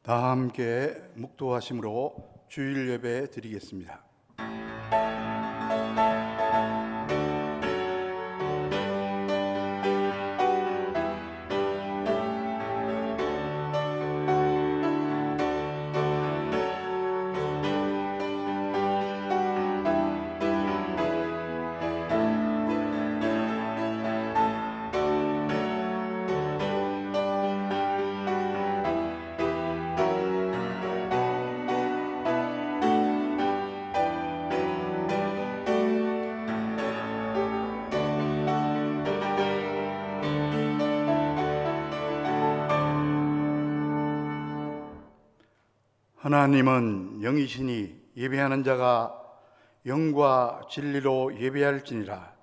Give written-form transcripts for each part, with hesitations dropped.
다 함께 묵도하심으로 주일 예배 드리겠습니다. 하나님은 영이시니 예배하는 자가 영과 진리로 예배할지니라.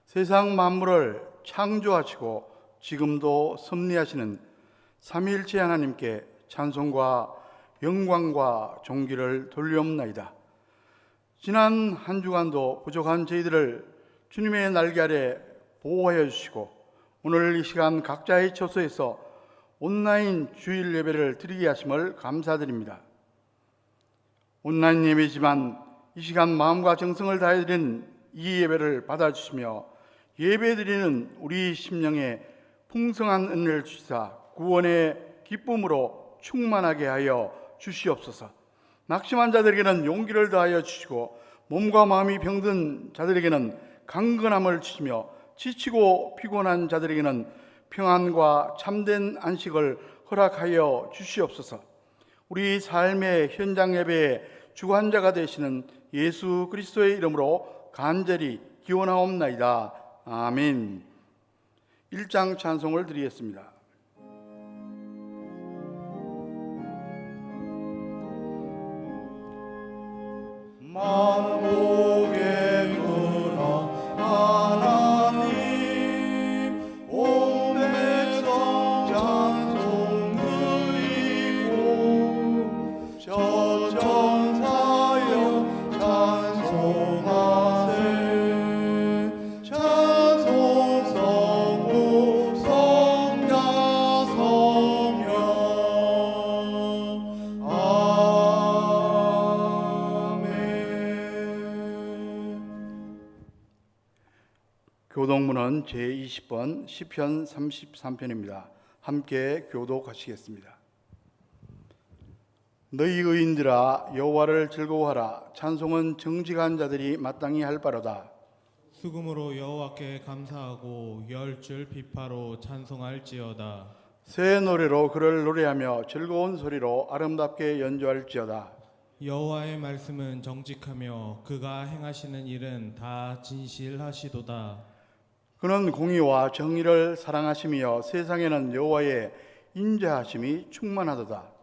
세상 만물을 창조하시고 지금도 섭리하시는 삼위일체 하나님께 찬송과 영광과 존귀를 돌리옵나이다. 지난 한 주간도 부족한 저희들을 주님의 날개 아래 보호하여 주시고 오늘 이 시간 각자의 처소에서 온라인 주일 예배를 드리게 하심을 감사드립니다. 온라인 예배지만 이 시간 마음과 정성을 다해 드리는 이 예배를 받아주시며 예배드리는 우리 심령에 풍성한 은혜를 주시사 구원의 기쁨으로 충만하게 하여 주시옵소서. 낙심한 자들에게는 용기를 더하여 주시고 몸과 마음이 병든 자들에게는 강건함을 주시며 지치고 피곤한 자들에게는 평안과 참된 안식을 허락하여 주시옵소서. 우리 삶의 현장 예배의 주관자가 되시는 예수 그리스도의 이름으로 간절히 기원하옵나이다. 아멘. 1장 찬송을 드리겠습니다. 만복의 근원 하나님 온 백성 찬송 드리고 저 천사여 찬송하세. 찬송 성부 성자 성령 교독문은 제20번 시편 33편입니다. 함께 교독하시겠습니다. 너희 의인들아 여호와를 즐거워하라. 찬송은 정직한 자들이 마땅히 할 바로다. 수금으로 여호와께 감사하고 열줄 비파로 찬송할지어다. 새 노래로 그를 노래하며 즐거운 소리로 아름답게 연주할지어다. 여호와의 말씀은 정직하며 그가 행하시는 일은 다 진실하시도다. 그는 공의와 정의를 사랑하시며 세상에는 여호와의 인자하심이 충만하도다.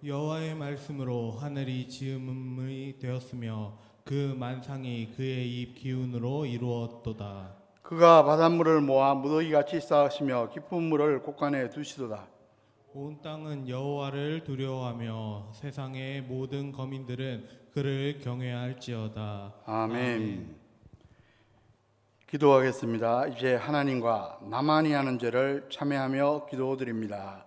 여호와의 말씀으로 하늘이 지음이 되었으며 그 만상이 그의 입 기운으로 이루었도다. 그가 바닷물을 모아 무더기같이 쌓으시며 깊은 물을 곳간에 두시도다. 온 땅은 여호와를 두려워하며 세상의 모든 거민들은 그를 경외할지어다. 아멘. 기도하겠습니다. 이제 하나님과 나만이 하는 죄를 참회하며 기도드립니다.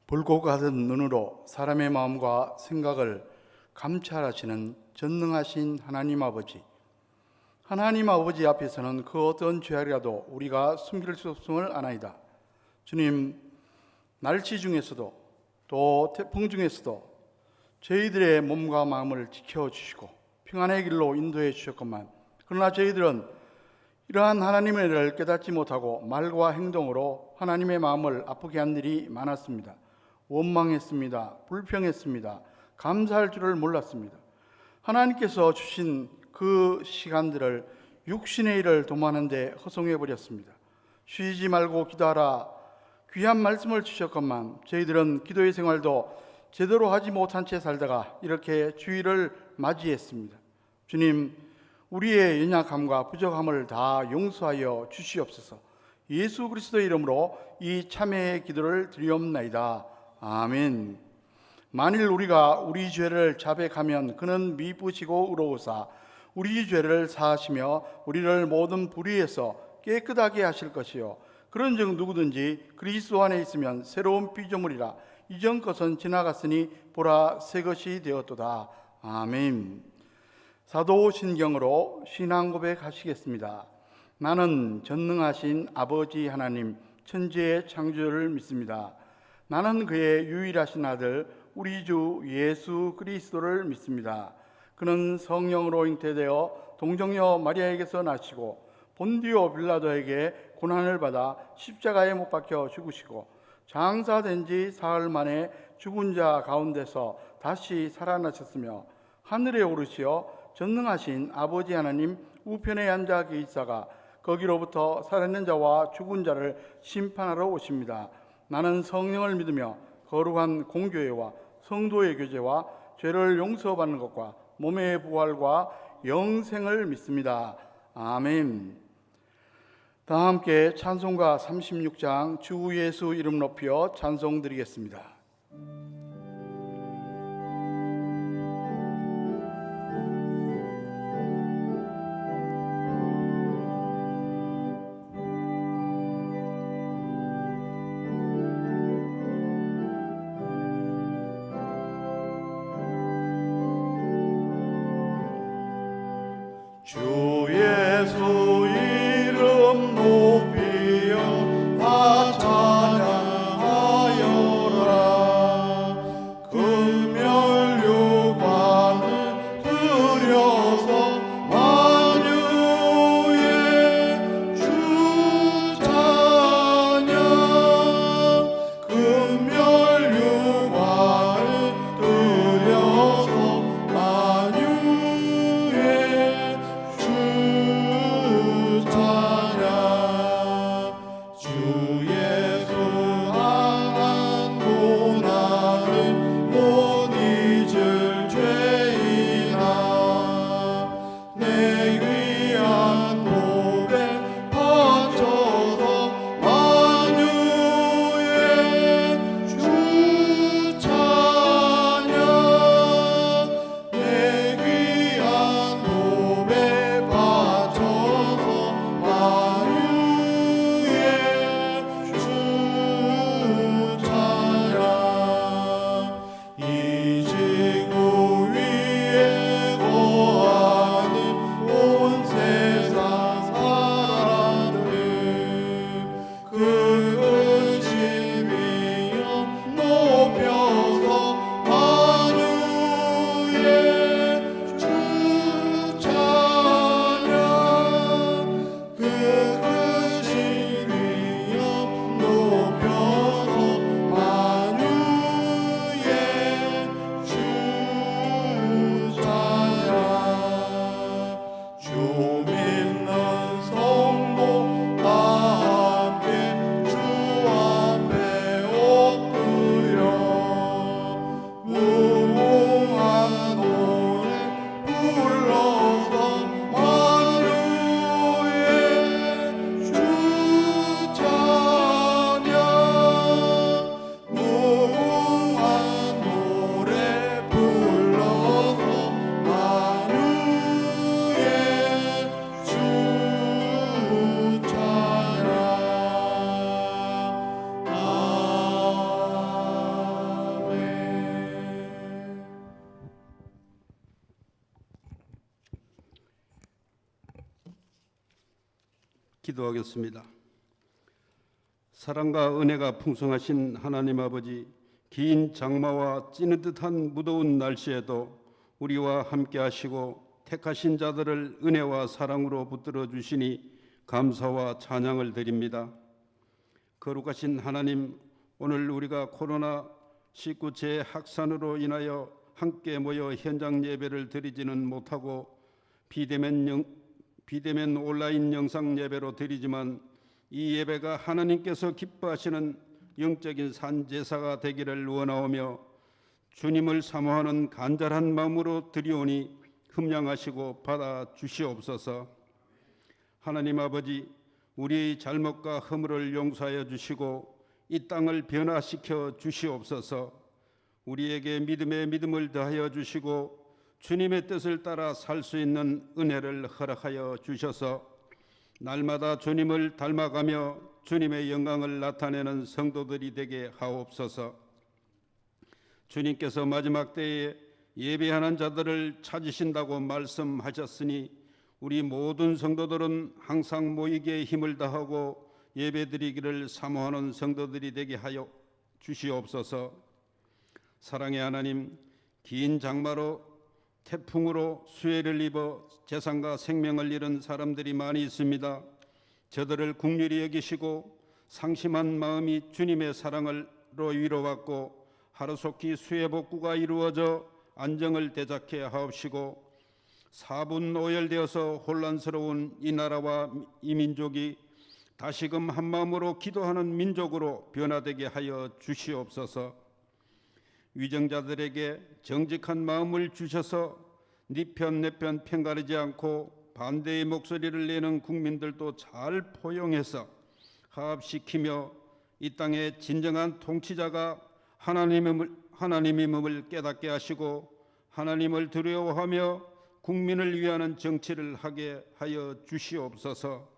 불꽃 같은 눈으로 사람의 마음과 생각을 감찰하시는 전능하신 하나님 아버지. 하나님 아버지 앞에서는 그 어떤 죄악이라도 우리가 숨길 수 없음을 아나이다. 주님, 날씨 중에서도 또 태풍 중에서도 저희들의 몸과 마음을 지켜주시고 평안의 길로 인도해 주셨건만, 그러나 저희들은 이러한 하나님의 은혜를 깨닫지 못하고 말과 행동으로 하나님의 마음을 아프게 한 일이 많았습니다. 원망했습니다. 불평했습니다. 감사할 줄을 몰랐습니다. 하나님께서 주신 그 시간들을 육신의 일을 도모하는데 허송해 버렸습니다. 쉬지 말고 기도하라. 귀한 말씀을 주셨건만 저희들은 기도의 생활도 제대로 하지 못한 채 살다가 이렇게 주일을 맞이했습니다. 주님, 우리의 연약함과 부족함을 다 용서하여 주시옵소서. 예수 그리스도의 이름으로 이 참회의 기도를 드리옵나이다. 아멘. 만일 우리가 우리 죄를 자백하면 그는 미쁘시고 의로우사 우리 죄를 사하시며 우리를 모든 불의에서 깨끗하게 하실 것이요 그런즉 누구든지 그리스도 안에 있으면 새로운 피조물이라 이전 것은 지나갔으니 보라 새 것이 되었도다. 아멘. 사도신경으로 신앙 고백하시겠습니다. 나는 전능하신 아버지 하나님 천지의 창조주를 믿습니다. 나는 그의 유일하신 아들 우리 주 예수 그리스도를 믿습니다. 그는 성령으로 잉태되어 동정녀 마리아에게서 나시고 본디오 빌라도에게 고난을 받아 십자가에 못 박혀 죽으시고 장사된 지 사흘 만에 죽은 자 가운데서 다시 살아나셨으며 하늘에 오르시어 전능하신 아버지 하나님 우편에 앉아 계시다가 거기로부터 살아있는 자와 죽은 자를 심판하러 오십니다. 나는 성령을 믿으며 거룩한 공교회와 성도의 교제와 죄를 용서받는 것과 몸의 부활과 영생을 믿습니다. 아멘. 다 함께 찬송가 36장 주 예수 이름 높여 찬송 드리겠습니다. 주 예수 이름 높이어 다 찬양하여라. 금멸류관을 들여서 만유의 주 찬양. 금멸류관을 들여서 만유의 주 찬양. 주 예수 향한 고난을 못 잊을 죄인아 내 귀한 몸에 바쳐서 만유의 주 찬양. 내 귀한 몸에 바쳐서 만유의 주 찬양. 이 지구 위에 거하는 온 세상 사람들 그 심이여 높여서 만유의 주 찬양. 그 심이여 높여서 만유의 주 찬양. 주 믿는 성도 다 함께 주 앞에 엎드려 무궁한 노래 불러서 만유의 주 찬양. 무궁한 노래 불러서 만유의 주 찬양. 아멘. 기도하겠습니다. 사랑과 은혜가 풍성하신 하나님 아버지, 긴 장마와 찌는 듯한 무더운 날씨에도 우리와 함께 하시고 택하신 자들을 은혜와 사랑으로 붙들어 주시니 감사와 찬양을 드립니다. 거룩하신 하나님, 오늘 우리가 코로나19 재확산으로 인하여 함께 모여 현장 예배를 드리지는 못하고 비대면 온라인 영상 예배로 드리지만 이 예배가 하나님께서 기뻐하시는 영적인 산제사가 되기를 원하오며 주님을 사모하는 간절한 마음으로 드리오니 흠양하시고 받아 주시옵소서. 하나님 아버지, 우리의 잘못과 허물을 용서하여 주시고 이 땅을 변화시켜 주시옵소서. 우리에게 믿음에 믿음을 더하여 주시고 주님의 뜻을 따라 살 수 있는 은혜를 허락하여 주셔서 날마다 주님을 닮아가며 주님의 영광을 나타내는 성도들이 되게 하옵소서. 주님께서 마지막 때에 예배하는 자들을 찾으신다고 말씀하셨으니 우리 모든 성도들은 항상 모이기에 힘을 다하고 예배드리기를 사모하는 성도들이 되게 하여 주시옵소서. 사랑의 하나님, 긴 장마로 태풍으로 수해를 입어 재산과 생명을 잃은 사람들이 많이 있습니다. 저들을 긍휼히 여기시고 상심한 마음이 주님의 사랑으로 위로받고 하루속히 수해 복구가 이루어져 안정을 되찾게 하옵시고 사분오열되어서 혼란스러운 이 나라와 이 민족이 다시금 한마음으로 기도하는 민족으로 변화되게 하여 주시옵소서. 위정자들에게 정직한 마음을 주셔서 네 편 내 편 편가르지 않고 반대의 목소리를 내는 국민들도 잘 포용해서 화합시키며 이 땅의 진정한 통치자가 하나님임을 깨닫게 하시고 하나님을 두려워하며 국민을 위하는 정치를 하게 하여 주시옵소서.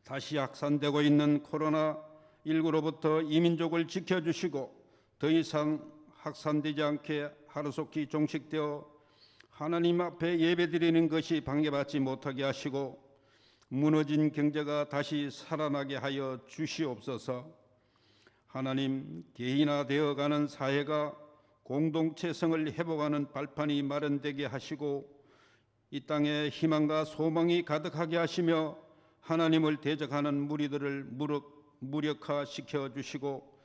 다시 확산되고 있는 코로나19로부터 이 민족을 지켜주시고 더 이상 확산되지 않게 하루속히 종식되어 하나님 앞에 예배드리는 것이 방해받지 못하게 하시고 무너진 경제가 다시 살아나게 하여 주시옵소서. 하나님, 개인화되어가는 사회가 공동체성을 회복하는 발판이 마련되게 하시고 이 땅에 희망과 소망이 가득하게 하시며 하나님을 대적하는 무리들을 무력화시켜 주시고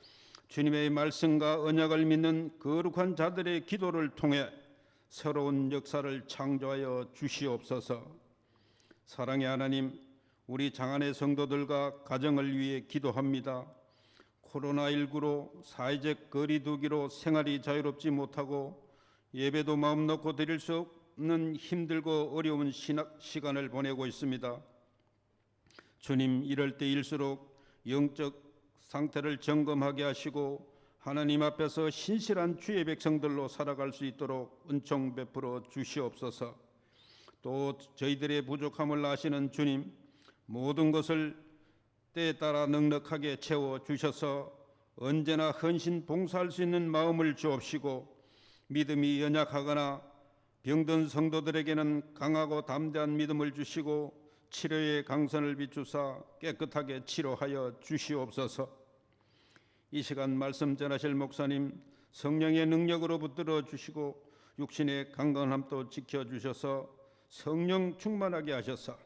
주님의 말씀과 언약을 믿는 거룩한 자들의 기도를 통해 새로운 역사를 창조하여 주시옵소서. 사랑의 하나님, 우리 장안의 성도들과 가정을 위해 기도합니다. 코로나19로 사회적 거리두기로 생활이 자유롭지 못하고 예배도 마음 놓고 드릴 수 없는 힘들고 어려운 시간을 보내고 있습니다. 주님, 이럴 때일수록 영적 상태를 점검하게 하시고 하나님 앞에서 신실한 주의 백성들로 살아갈 수 있도록 은총 베풀어 주시옵소서. 또 저희들의 부족함을 아시는 주님, 모든 것을 때에 따라 넉넉하게 채워 주셔서 언제나 헌신 봉사할 수 있는 마음을 주옵시고 믿음이 연약하거나 병든 성도들에게는 강하고 담대한 믿음을 주시고 치료의 강선을 비추사 깨끗하게 치료하여 주시옵소서. 이 시간 말씀 전하실 목사님 성령의 능력으로 붙들어 주시고 육신의 강건함도 지켜주셔서 성령 충만하게 하셔서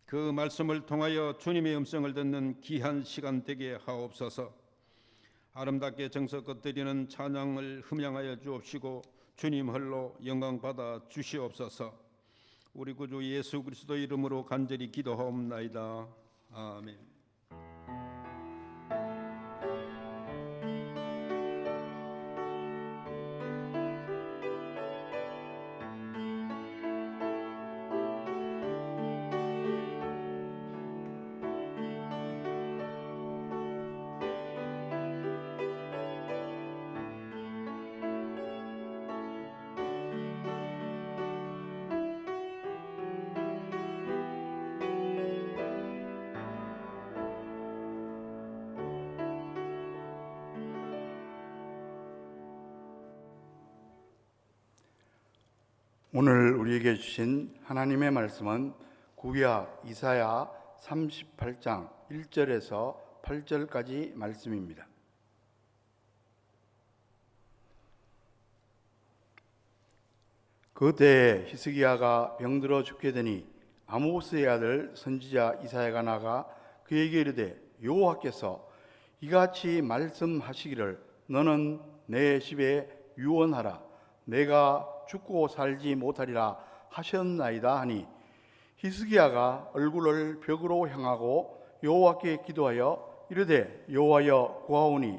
그 말씀을 통하여 주님의 음성을 듣는 귀한 시간 되게 하옵소서. 아름답게 정성껏 드리는 찬양을 흠양하여 주옵시고 주님 홀로 영광 받아 주시옵소서. 우리 구주 예수 그리스도 이름으로 간절히 기도하옵나이다. 아멘. 오늘 우리에게 주신 하나님의 말씀은 구약 이사야 38장 1절에서 8절까지 말씀입니다. 그때에 히스기야가 병들어 죽게 되니 아모스의 아들 선지자 이사야가 나가 그에게 이르되 여호와께서 이같이 말씀하시기를 너는 내 집에 유언하라. 내가 죽고 살지 못하리라 하셨나이다 하니 히스기야가 얼굴을 벽으로 향하고 여호와께 기도하여 이르되 여호와여 구하오니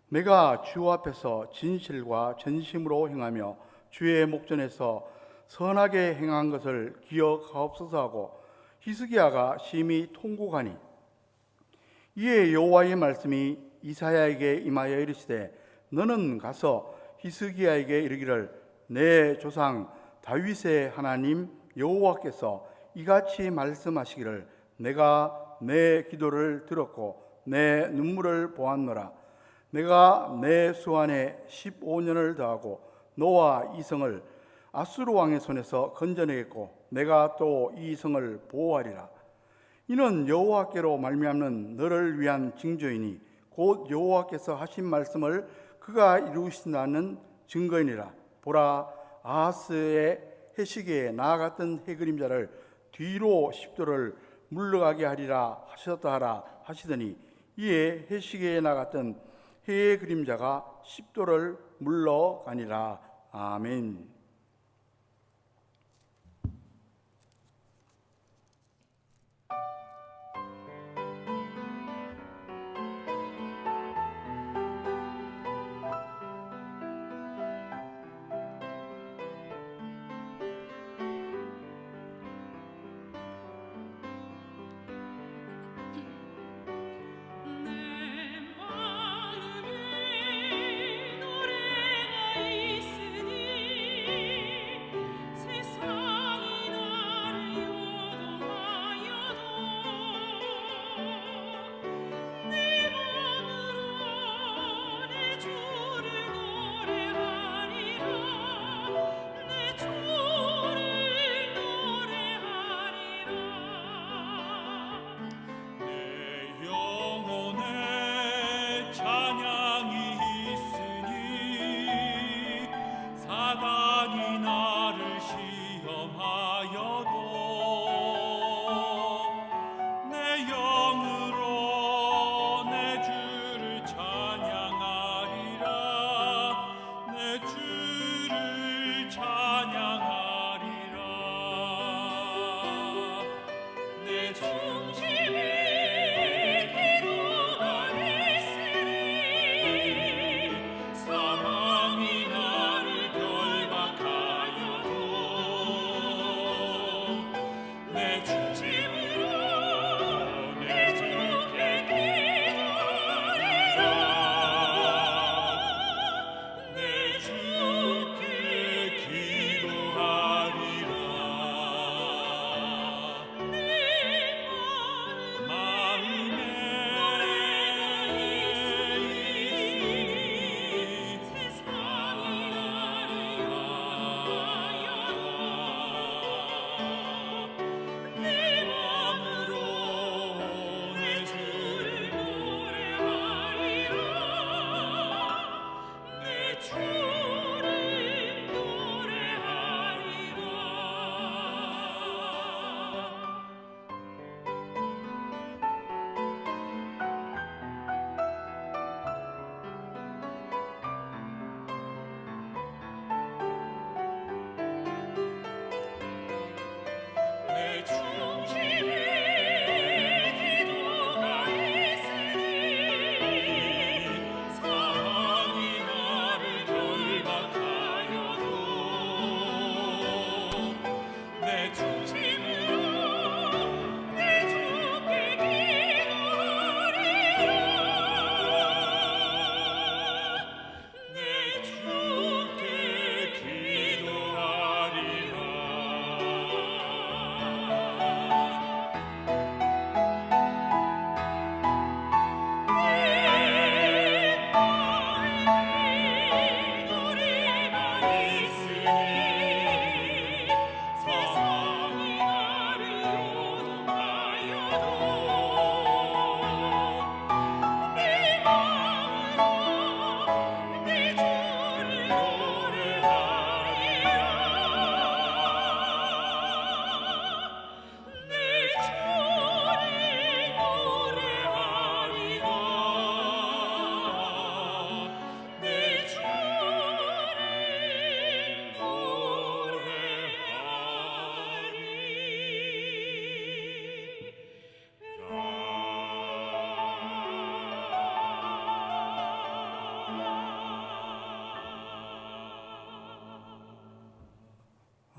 내가 주 앞에서 진실과 전심으로 행하며 주의 목전에서 선하게 행한 것을 기억하옵소서 하고 히스기야가 심히 통곡하니 이에 여호와의 말씀이 이사야에게 임하여 이르시되 너는 가서 히스기야에게 이르기를 내 조상 다윗의 하나님 여호와께서 이같이 말씀하시기를 내가 내 기도를 들었고 내 눈물을 보았노라. 내가 내 수완에 15년을 더하고 너와 이 성을 아수르 왕의 손에서 건져내겠고 내가 또 이 성을 보호하리라. 이는 여호와께로 말미암는 너를 위한 징조이니 곧 여호와께서 하신 말씀을 그가 이루신다는 증거이니라. 보라, 아하스의 해시계에 나아갔던 해그림자를 뒤로 십도를 물러가게 하리라 하셨다 하라 하시더니 이에 해시계에 나갔던 해의 그림자가 십도를 물러가니라. 아멘. 내 마음에 노래가 있으니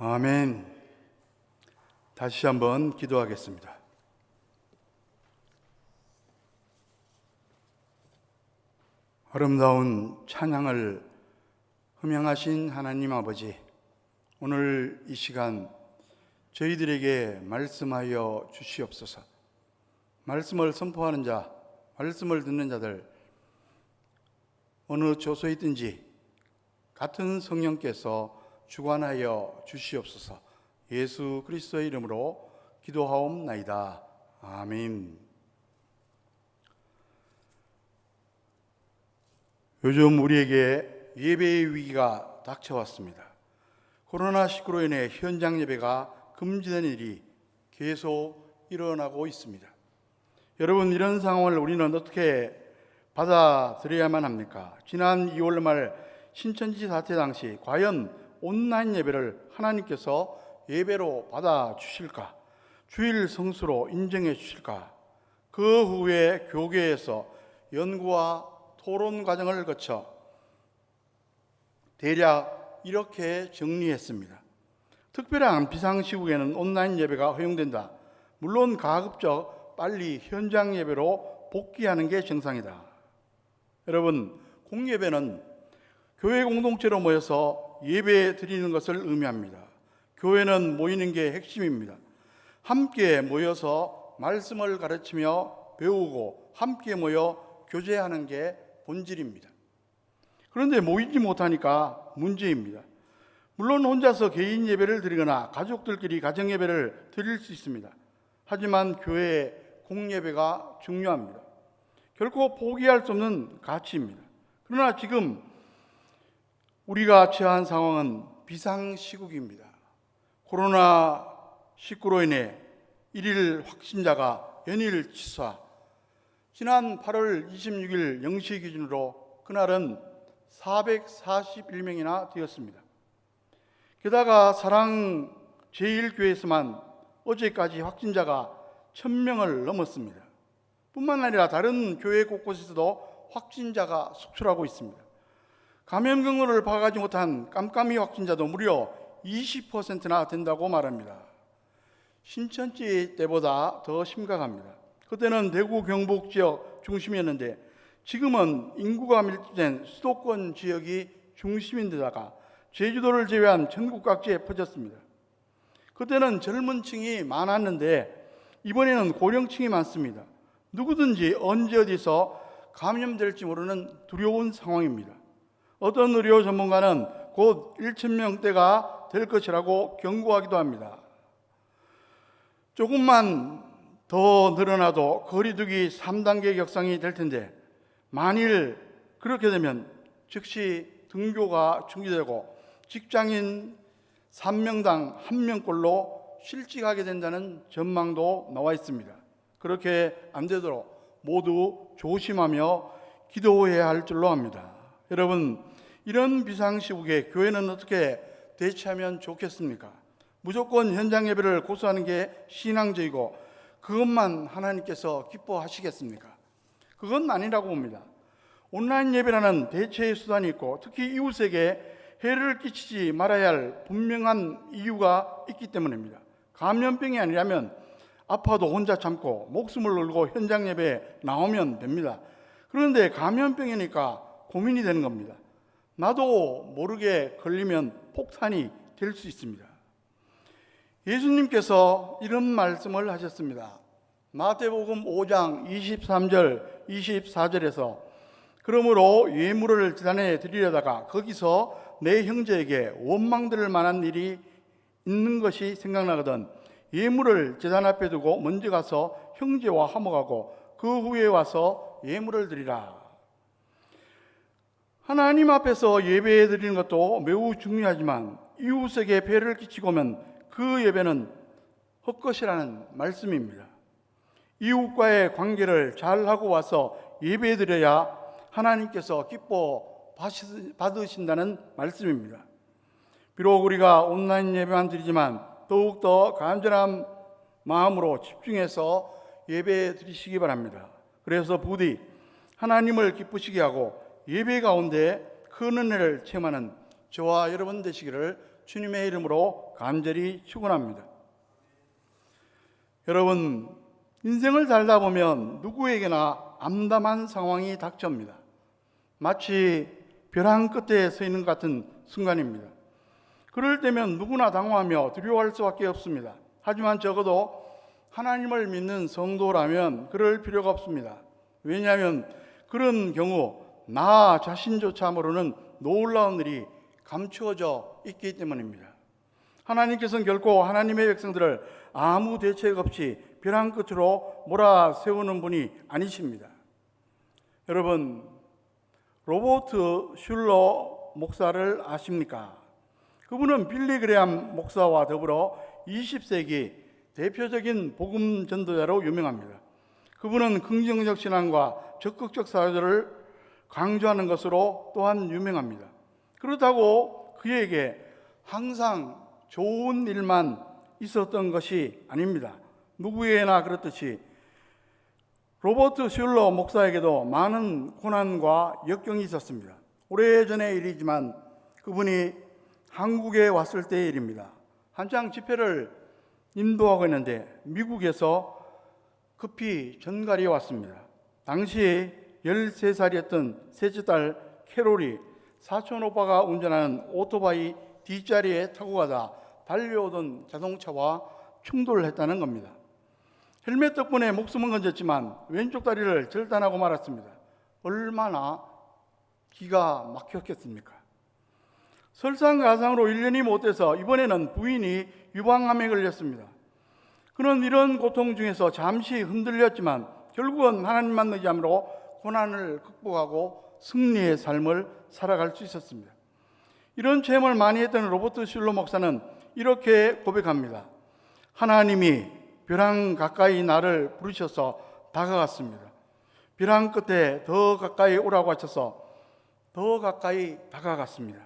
아멘. 다시 한번 기도하겠습니다. 아름다운 찬양을 흠양하신 하나님 아버지, 오늘 이 시간 저희들에게 말씀하여 주시옵소서. 말씀을 선포하는 자, 말씀을 듣는 자들 어느 조소에 있든지 같은 성령께서 주관하여 주시옵소서. 예수 그리스도의 이름으로 기도하옵나이다. 아멘. 요즘 우리에게 예배의 위기가 닥쳐왔습니다. 코로나19로 인해 현장 예배가 금지된 일이 계속 일어나고 있습니다. 여러분, 이런 상황을 우리는 어떻게 받아들여야만 합니까? 지난 2월 말 신천지 사태 당시 과연 온라인 예배를 하나님께서 예배로 받아주실까? 주일 성수로 인정해 주실까? 그 후에 교계에서 연구와 토론 과정을 거쳐 대략 이렇게 정리했습니다. 특별한 비상시국에는 온라인 예배가 허용된다. 물론 가급적 빨리 현장 예배로 복귀하는 게 정상이다. 여러분, 공예배는 교회 공동체로 모여서 예배 드리는 것을 의미합니다. 교회는 모이는 게 핵심입니다. 함께 모여서 말씀을 가르치며 배우고 함께 모여 교제하는 게 본질입니다. 그런데 모이지 못하니까 문제입니다. 물론 혼자서 개인 예배를 드리거나 가족들끼리 가정 예배를 드릴 수 있습니다. 하지만 교회의 공예배가 중요합니다. 결코 포기할 수 없는 가치입니다. 그러나 지금 우리가 처한 상황은 비상시국입니다. 코로나19로 인해 일일 확진자가 연일 치솟아 지난 8월 26일 0시 기준으로 그날은 441명이나 되었습니다. 게다가 사랑 제1교회에서만 어제까지 확진자가 1000명을 넘었습니다. 뿐만 아니라 다른 교회 곳곳에서도 확진자가 속출하고 있습니다. 감염 경로를 파악하지 못한 깜깜이 확진자도 무려 20%나 된다고 말합니다. 신천지 때보다 더 심각합니다. 그때는 대구 경북 지역 중심이었는데 지금은 인구가 밀집된 수도권 지역이 중심인데다가 제주도를 제외한 전국 각지에 퍼졌습니다. 그때는 젊은 층이 많았는데 이번에는 고령층이 많습니다. 누구든지 언제 어디서 감염될지 모르는 두려운 상황입니다. 어떤 의료 전문가는 곧 1,000명대가 될 것이라고 경고하기도 합니다. 조금만 더 늘어나도 거리두기 3단계 격상이 될 텐데 만일 그렇게 되면 즉시 등교가 중지되고 직장인 3명당 1명꼴로 실직하게 된다는 전망도 나와 있습니다. 그렇게 안 되도록 모두 조심하며 기도해야 할 줄로 압니다. 여러분, 이런 비상시국에 교회는 어떻게 대처하면 좋겠습니까? 무조건 현장 예배를 고수하는 게 신앙적이고 그것만 하나님께서 기뻐하시겠습니까? 그건 아니라고 봅니다. 온라인 예배라는 대체의 수단이 있고 특히 이웃에게 해를 끼치지 말아야 할 분명한 이유가 있기 때문입니다. 감염병이 아니라면 아파도 혼자 참고 목숨을 걸고 현장 예배에 나오면 됩니다. 그런데 감염병이니까 고민이 되는 겁니다. 나도 모르게 걸리면 폭탄이 될 수 있습니다. 예수님께서 이런 말씀을 하셨습니다. 마태복음 5장 23절 24절에서 그러므로 예물을 제단에 드리려다가 거기서 내 형제에게 원망들을 만한 일이 있는 것이 생각나거든 예물을 제단 앞에 두고 먼저 가서 형제와 화목하고 그 후에 와서 예물을 드리라. 하나님 앞에서 예배 드리는 것도 매우 중요하지만 이웃에게 배를 끼치고 오면 그 예배는 헛것이라는 말씀입니다. 이웃과의 관계를 잘하고 와서 예배 드려야 하나님께서 기뻐 받으신다는 말씀입니다. 비록 우리가 온라인 예배만 드리지만 더욱더 간절한 마음으로 집중해서 예배 드리시기 바랍니다. 그래서 부디 하나님을 기쁘시게 하고 예배 가운데 큰 은혜를 체험하는 저와 여러분 되시기를 주님의 이름으로 간절히 축원합니다. 여러분, 인생을 살다 보면 누구에게나 암담한 상황이 닥쳐옵니다. 마치 벼랑 끝에 서 있는 것 같은 순간입니다. 그럴 때면 누구나 당황하며 두려워할 수밖에 없습니다. 하지만 적어도 하나님을 믿는 성도라면 그럴 필요가 없습니다. 왜냐하면 그런 경우 나 자신조차 모르는 놀라운 일이 감추어져 있기 때문입니다. 하나님께서는 결코 하나님의 백성들을 아무 대책 없이 벼랑 끝으로 몰아세우는 분이 아니십니다. 여러분, 로버트 슐러 목사를 아십니까? 그분은 빌리 그레암 목사와 더불어 20세기 대표적인 복음 전도자로 유명합니다. 그분은 긍정적 신앙과 적극적 사회를 강조하는 것으로 또한 유명합니다. 그렇다고 그에게 항상 좋은 일만 있었던 것이 아닙니다. 누구에게나 그렇듯이 로버트 슐러 목사에게도 많은 고난과 역경이 있었습니다. 오래전의 일이지만 그분이 한국에 왔을 때의 일입니다. 한창 집회를 인도하고 있는데 미국에서 급히 전갈이 왔습니다. 당시 13살이었던 셋째 딸 캐롤이 사촌 오빠가 운전하는 오토바이 뒷자리에 타고 가다 달려오던 자동차와 충돌을 했다는 겁니다. 헬멧 덕분에 목숨은 건졌지만 왼쪽 다리를 절단하고 말았습니다. 얼마나 기가 막혔겠습니까? 설상가상으로 1년이 못 돼서 이번에는 부인이 유방암에 걸렸습니다. 그는 이런 고통 중에서 잠시 흔들렸지만 결국은 하나님만 의지함으로 고난을 극복하고 승리의 삶을 살아갈 수 있었습니다. 이런 체험을 많이 했던 로버트 슐러 목사는 이렇게 고백합니다. 하나님이 벼랑 가까이 나를 부르셔서 다가갔습니다. 벼랑 끝에 더 가까이 오라고 하셔서 더 가까이 다가갔습니다.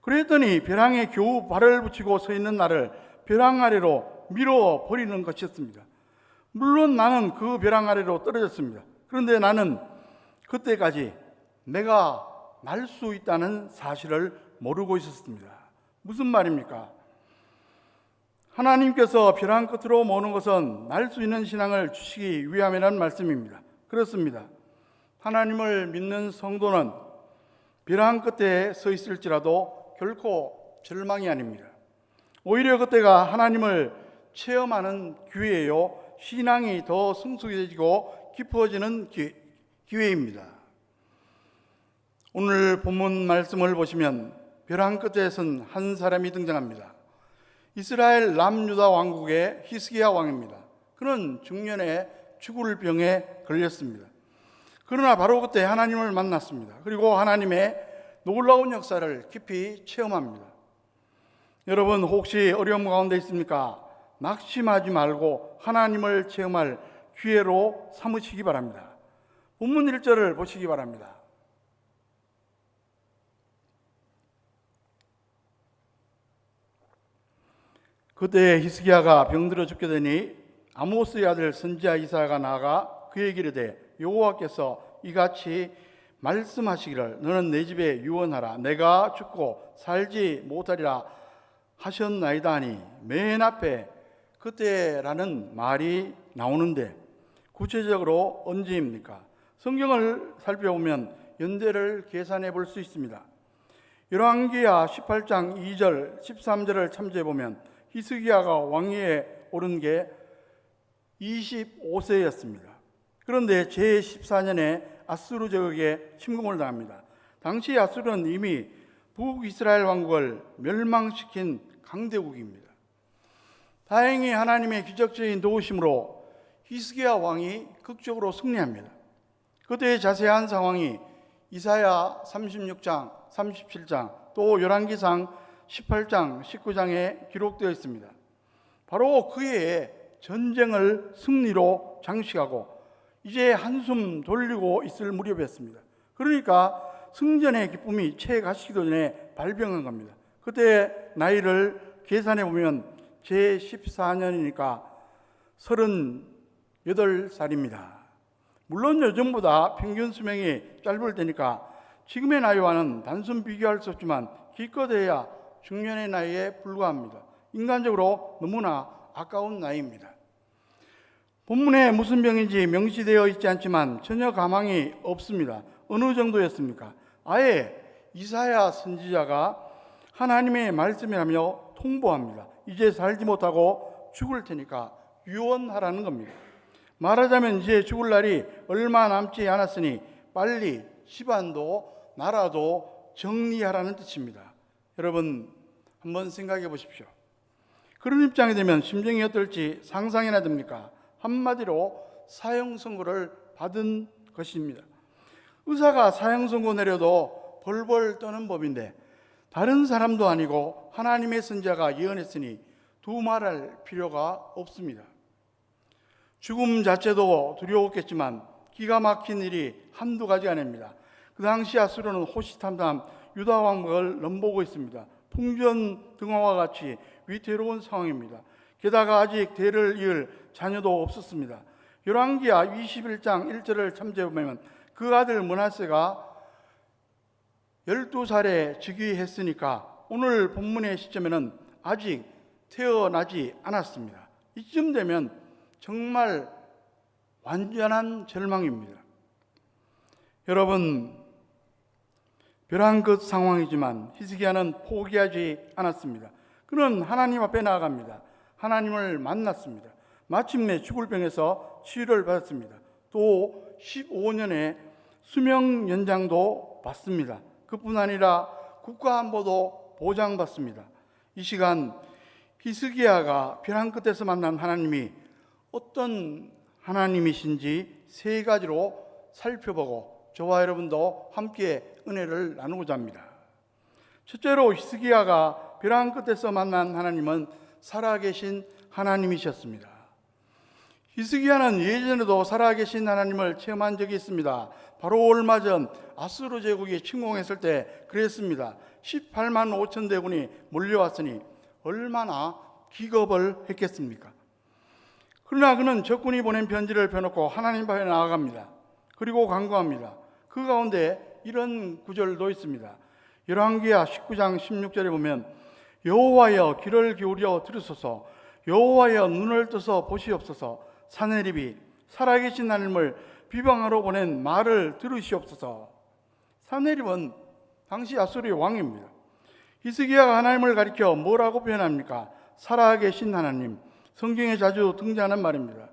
그랬더니 벼랑에 겨우 발을 붙이고 서 있는 나를 벼랑 아래로 밀어버리는 것이었습니다. 물론 나는 그 벼랑 아래로 떨어졌습니다. 그런데 나는 그때까지 내가 날 수 있다는 사실을 모르고 있었습니다. 무슨 말입니까? 하나님께서 벼랑 끝으로 모는 것은 날 수 있는 신앙을 주시기 위함이라는 말씀입니다. 그렇습니다. 하나님을 믿는 성도는 벼랑 끝에 서 있을지라도 결코 절망이 아닙니다. 오히려 그때가 하나님을 체험하는 기회예요. 신앙이 더 성숙해지고 깊어지는 기회입니다. 오늘 본문 말씀을 보시면 벼랑 끝에 선 한 사람이 등장합니다. 이스라엘 남유다 왕국의 히스기야 왕입니다. 그는 중년에 죽을 병에 걸렸습니다. 그러나 바로 그때 하나님을 만났습니다. 그리고 하나님의 놀라운 역사를 깊이 체험합니다. 여러분, 혹시 어려움 가운데 있습니까? 낙심하지 말고 하나님을 체험할 기회로 삼으시기 바랍니다. 본문 1절을 보시기 바랍니다. 그때 히스기야가 병들어 죽게 되니 아모스의 아들 선지자 이사야가 나아가 그에게 이르되 여호와께서 이같이 말씀하시기를 너는 내 집에 유언하라 내가 죽고 살지 못하리라 하셨나이다 하니 맨 앞에 그때라는 말이 나오는데 구체적으로 언제입니까? 성경을 살펴보면 연대를 계산해 볼 수 있습니다. 열왕기하 18장 2절 13절을 참조해 보면 히스기야가 왕위에 오른 게 25세였습니다. 그런데 제14년에 아수르 제국에 침공을 당합니다. 당시 아수르는 이미 북이스라엘 왕국을 멸망시킨 강대국입니다. 다행히 하나님의 기적적인 도우심으로 히스기야 왕이 극적으로 승리합니다. 그때의 자세한 상황이 이사야 36장, 37장, 또 열왕기상 18장, 19장에 기록되어 있습니다. 바로 그의 전쟁을 승리로 장식하고 이제 한숨 돌리고 있을 무렵이었습니다. 그러니까 승전의 기쁨이 채 가시기도 전에 발병한 겁니다. 그때 나이를 계산해 보면 제14년이니까 38살입니다. 물론 요즘보다 평균 수명이 짧을 테니까 지금의 나이와는 단순 비교할 수 없지만 기껏해야 중년의 나이에 불과합니다. 인간적으로 너무나 아까운 나이입니다. 본문에 무슨 병인지 명시되어 있지 않지만 전혀 가망이 없습니다. 어느 정도였습니까? 아예 이사야 선지자가 하나님의 말씀이라며 통보합니다. 이제 살지 못하고 죽을 테니까 유언하라는 겁니다. 말하자면 이제 죽을 날이 얼마 남지 않았으니 빨리 집안도 나라도 정리하라는 뜻입니다. 여러분 한번 생각해 보십시오. 그런 입장이 되면 심정이 어떨지 상상이나 됩니까? 한마디로 사형 선고를 받은 것입니다. 의사가 사형 선고 내려도 벌벌 떠는 법인데 다른 사람도 아니고 하나님의 선지자가 예언했으니 두말할 필요가 없습니다. 죽음 자체도 두려웠겠지만 기가 막힌 일이 한두 가지가 아닙니다. 그 당시 아수르는 호시탐탐 유다 왕국을 넘보고 있습니다. 풍전등화와 같이 위태로운 상황입니다. 게다가 아직 대를 이을 자녀도 없었습니다. 열왕기하 21장 1절을 참조해보면 그 아들 므낫세가 12살에 즉위했으니까 오늘 본문의 시점에는 아직 태어나지 않았습니다. 이쯤 되면 정말 완전한 절망입니다. 여러분, 벼랑 끝 상황이지만 히스기야는 포기하지 않았습니다. 그는 하나님 앞에 나아갑니다. 하나님을 만났습니다. 마침내 죽을 병에서 치유를 받았습니다. 또 15년의 수명 연장도 받습니다. 그뿐 아니라 국가안보도 보장받습니다. 이 시간 히스기야가 벼랑 끝에서 만난 하나님이 어떤 하나님이신지 세 가지로 살펴보고 저와 여러분도 함께 은혜를 나누고자 합니다. 첫째로 히스기야가 벼랑 끝에서 만난 하나님은 살아계신 하나님이셨습니다. 히스기야는 예전에도 살아계신 하나님을 체험한 적이 있습니다. 바로 얼마 전 아수르 제국이 침공했을 때 그랬습니다. 18만 5천 대군이 몰려왔으니 얼마나 기겁을 했겠습니까? 그러나 그는 적군이 보낸 편지를 펴놓고 하나님 앞에 나아갑니다. 그리고 간구합니다. 그 가운데 이런 구절도 있습니다. 열왕기하 19장 16절에 보면 여호와여 귀를 기울여 들으소서, 여호와여 눈을 떠서 보시옵소서, 사내립이 살아계신 하나님을 비방하러 보낸 말을 들으시옵소서. 사내립은 당시 아수르의 왕입니다. 히스기야가 하나님을 가리켜 뭐라고 표현합니까? 살아계신 하나님. 성경에 자주 등장하는 말입니다.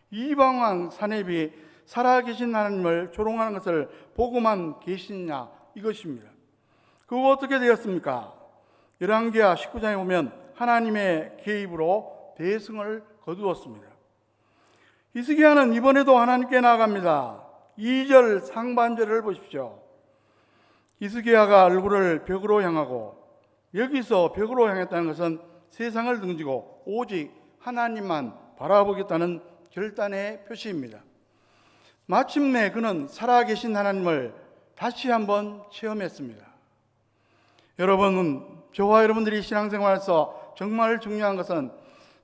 이방왕 사내립이 살아계신 하나님을 조롱하는 것을 보고만 계시냐 이것입니다. 그거 어떻게 되었습니까? 열왕기하 19장에 보면 하나님의 개입으로 대승을 거두었습니다. 히스기야는 이번에도 하나님께 나아갑니다. 2절 상반절을 보십시오. 히스기야가 얼굴을 벽으로 향하고, 여기서 벽으로 향했다는 것은 세상을 등지고 오직 하나님만 바라보겠다는 결단의 표시입니다. 마침내 그는 살아계신 하나님을 다시 한번 체험했습니다. 여러분은, 저와 여러분들이 신앙생활에서 정말 중요한 것은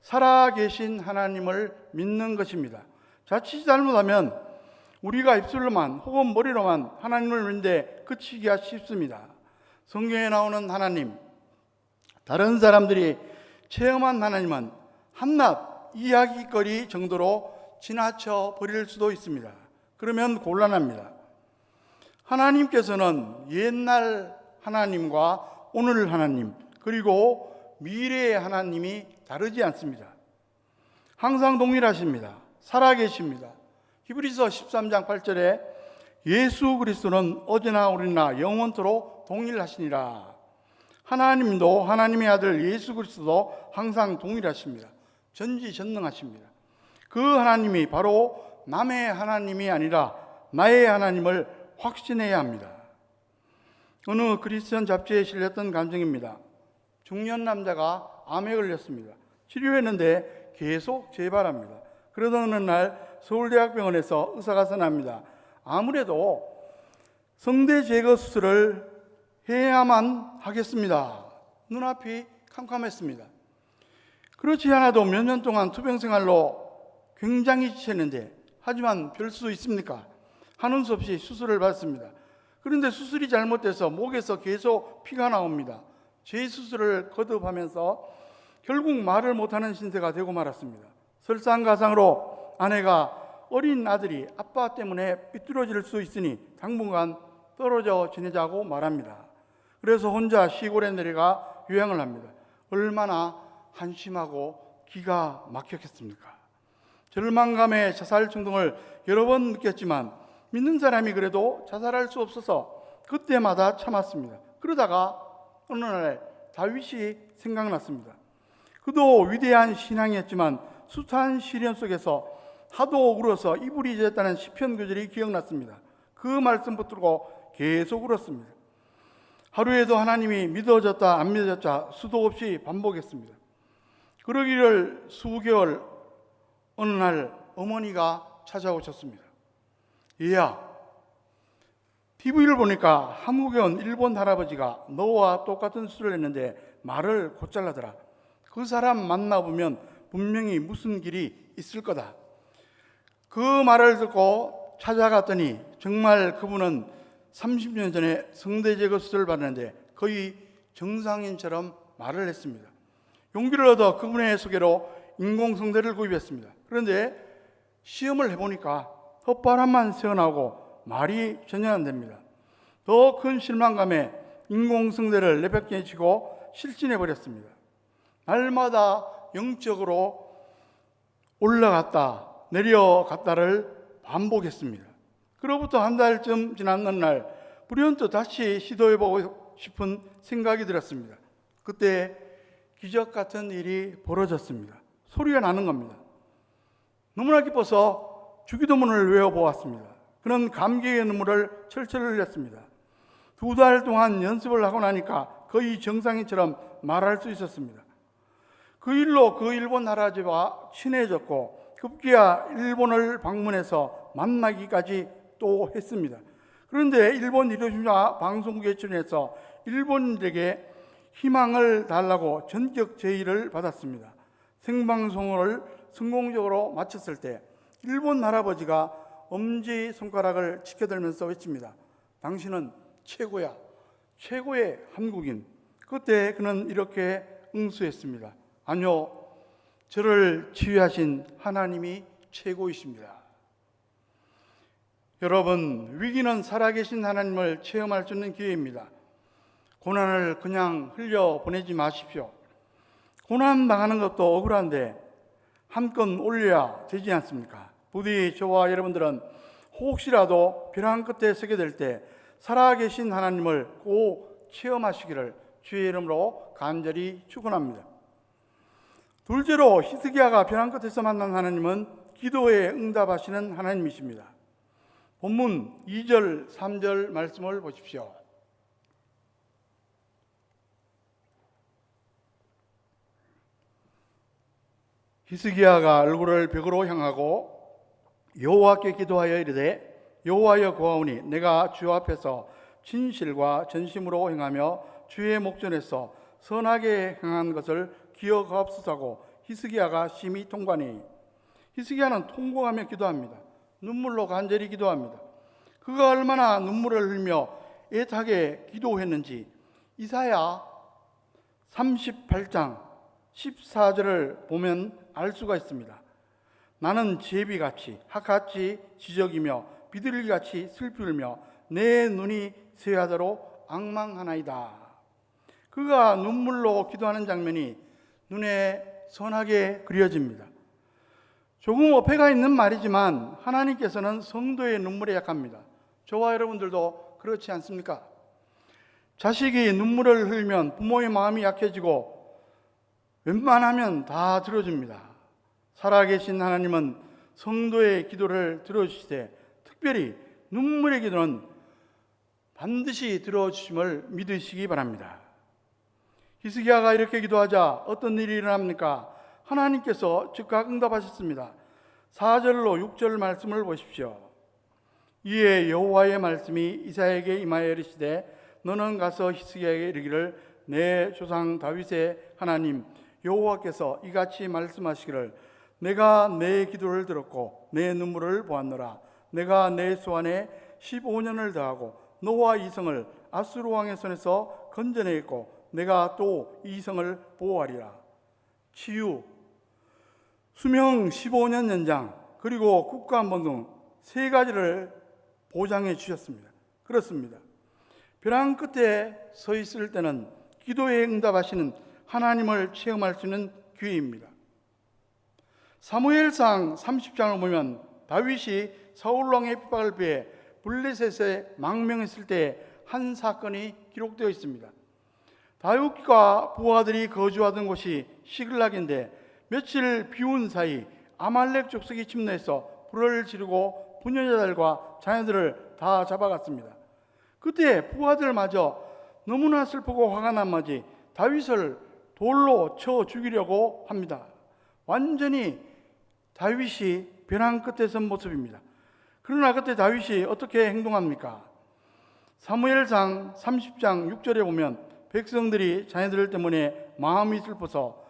살아계신 하나님을 믿는 것입니다. 자칫 잘못하면 우리가 입술로만 혹은 머리로만 하나님을 믿는데 그치기가 쉽습니다. 성경에 나오는 하나님, 다른 사람들이 체험한 하나님은 한낱 이야기거리 정도로 지나쳐 버릴 수도 있습니다. 그러면 곤란합니다. 하나님께서는 옛날 하나님과 오늘 하나님, 그리고 미래의 하나님이 다르지 않습니다. 항상 동일하십니다. 살아계십니다. 히브리서 13장 8절에 예수 그리스도는 어제나 오늘나 영원토록 동일하시니라. 하나님도, 하나님의 아들 예수 그리스도도 항상 동일하십니다. 전지전능하십니다. 그 하나님이 바로 남의 하나님이 아니라 나의 하나님을 확신해야 합니다. 어느 크리스천 잡지에 실렸던 감정입니다. 중년 남자가 암에 걸렸습니다. 치료했는데 계속 재발합니다. 그러던 어느 날 서울대학병원에서 의사가 선언합니다. 아무래도 성대 제거 수술을 해야만 하겠습니다. 눈앞이 캄캄했습니다. 그렇지 않아도 몇 년 동안 투병 생활로 굉장히 지쳤는데, 하지만 별 수 있습니까? 하는 수 없이 수술을 받습니다. 그런데 수술이 잘못돼서 목에서 계속 피가 나옵니다. 죄수술을 거듭하면서 결국 말을 못하는 신세가 되고 말았습니다. 설상가상으로 아내가 어린 아들이 아빠 때문에 삐뚤어질 수 있으니 당분간 떨어져 지내자고 말합니다. 그래서 혼자 시골에 내려가 요양을 합니다. 얼마나 한심하고 기가 막혔겠습니까? 절망감에 자살 충동을 여러 번 느꼈지만 믿는 사람이 그래도 자살할 수 없어서 그때마다 참았습니다. 그러다가 어느 날 다윗이 생각났습니다. 그도 위대한 신앙이었지만 숱한 시련 속에서 하도 울어서 이불이 젖었다는 시편 구절이 기억났습니다. 그 말씀 붙들고 계속 울었습니다. 하루에도 하나님이 믿어졌다 안 믿어졌다 수도 없이 반복했습니다. 그러기를 수개월 어느 날 어머니가 찾아오셨습니다. 얘야, TV를 보니까 한국에 온 일본 할아버지가 너와 똑같은 수를 했는데 말을 곧 잘라더라. 그 사람 만나보면 분명히 무슨 길이 있을 거다. 그 말을 듣고 찾아갔더니 정말 그분은 30년 전에 성대 제거 수술을 받았는데 거의 정상인처럼 말을 했습니다. 용기를 얻어 그분의 소개로 인공성대를 구입했습니다. 그런데 시험을 해보니까 헛바람만 새어나오고 말이 전혀 안 됩니다. 더 큰 실망감에 인공성대를 내뱉게 치고 실진해버렸습니다. 날마다 영적으로 올라갔다 내려갔다를 반복했습니다. 그로부터 한 달쯤 지난 어느 날 불현듯 다시 시도해보고 싶은 생각이 들었습니다. 그때 기적 같은 일이 벌어졌습니다. 소리가 나는 겁니다. 너무나 기뻐서 주기도문을 외워보았습니다. 그는 감격의 눈물을 철철 흘렸습니다. 2달 동안 연습을 하고 나니까 거의 정상인처럼 말할 수 있었습니다. 그 일로 그 일본 할아버지와 친해졌고 급기야 일본을 방문해서 만나기까지 또 했습니다. 그런데 일본 히로시마 방송국에 출연해서 일본인들에게 희망을 달라고 전격 제의를 받았습니다. 생방송을 성공적으로 마쳤을 때 일본 할아버지가 엄지손가락을 치켜들면서 외칩니다. 당신은 최고야, 최고의 한국인. 그때 그는 이렇게 응수했습니다. 아니요, 저를 지휘하신 하나님이 최고이십니다. 여러분, 위기는 살아계신 하나님을 체험할 수 있는 기회입니다. 고난을 그냥 흘려보내지 마십시오. 고난 당하는 것도 억울한데 한 건 올려야 되지 않습니까? 부디 저와 여러분들은 혹시라도 벼랑 끝에 서게 될 때 살아계신 하나님을 꼭 체험하시기를 주의 이름으로 간절히 축원합니다. 둘째로 히스기야가 벼랑 끝에서 만난 하나님은 기도에 응답하시는 하나님이십니다. 본문 2절, 3절 말씀을 보십시오. 히스기야가 얼굴을 벽으로 향하고 여호와께 기도하여 이르되 여호와여 구하오니 내가 주 앞에서 진실과 전심으로 행하며 주의 목전에서 선하게 행한 것을 기억하옵소서하고 히스기야가 심히 통관하니 히스기야는 통곡하며 기도합니다. 눈물로 간절히 기도합니다. 그가 얼마나 눈물을 흘며 애타게 기도했는지 이사야 38장 14절을 보면 알 수가 있습니다. 나는 제비같이 학같이 지적이며 비둘기같이 슬피 울며 내 눈이 쇠하도록 앙망하나이다. 그가 눈물로 기도하는 장면이 눈에 선하게 그려집니다. 조금 어폐가 있는 말이지만 하나님께서는 성도의 눈물에 약합니다. 저와 여러분들도 그렇지 않습니까? 자식이 눈물을 흘리면 부모의 마음이 약해지고 웬만하면 다 들어줍니다. 살아계신 하나님은 성도의 기도를 들어주시되 특별히 눈물의 기도는 반드시 들어주심을 믿으시기 바랍니다. 히스기야가 이렇게 기도하자 어떤 일이 일어납니까? 하나님께서 즉각 응답하셨습니다. 4절로 6절 말씀을 보십시오. 이에 여호와의 말씀이 이사야에게 임하여 이르시되 너는 가서 히스기야에게 이르기를 내 조상 다윗의 하나님 여호와께서 이같이 말씀하시기를 내가 내 기도를 들었고 내 눈물을 보았노라. 내가 내 수안에 15년을 더하고 너와 이성을 아수르 왕의 손에서 건져내겠고 내가 또 이 성을 보호하리라. 치유, 수명 15년 연장, 그리고 국가안보 등 세 가지를 보장해 주셨습니다. 그렇습니다. 벼랑 끝에 서 있을 때는 기도에 응답하시는 하나님을 체험할 수 있는 기회입니다. 사무엘상 30장을 보면 다윗이 사울왕의 핍박을 피해 블레셋에 망명했을 때 한 사건이 기록되어 있습니다. 다윗과 부하들이 거주하던 곳이 시글락인데 며칠 비운 사이 아말렉 족속이 침노해서 불을 지르고 부녀자들과 자녀들을 다 잡아갔습니다. 그때 부하들마저 너무나 슬프고 화가 난 나머지 다윗을 돌로 쳐 죽이려고 합니다. 완전히 다윗이 벼랑 끝에 선 모습입니다. 그러나 그때 다윗이 어떻게 행동합니까? 사무엘상 30장 6절에 보면 백성들이 자녀들 때문에 마음이 슬퍼서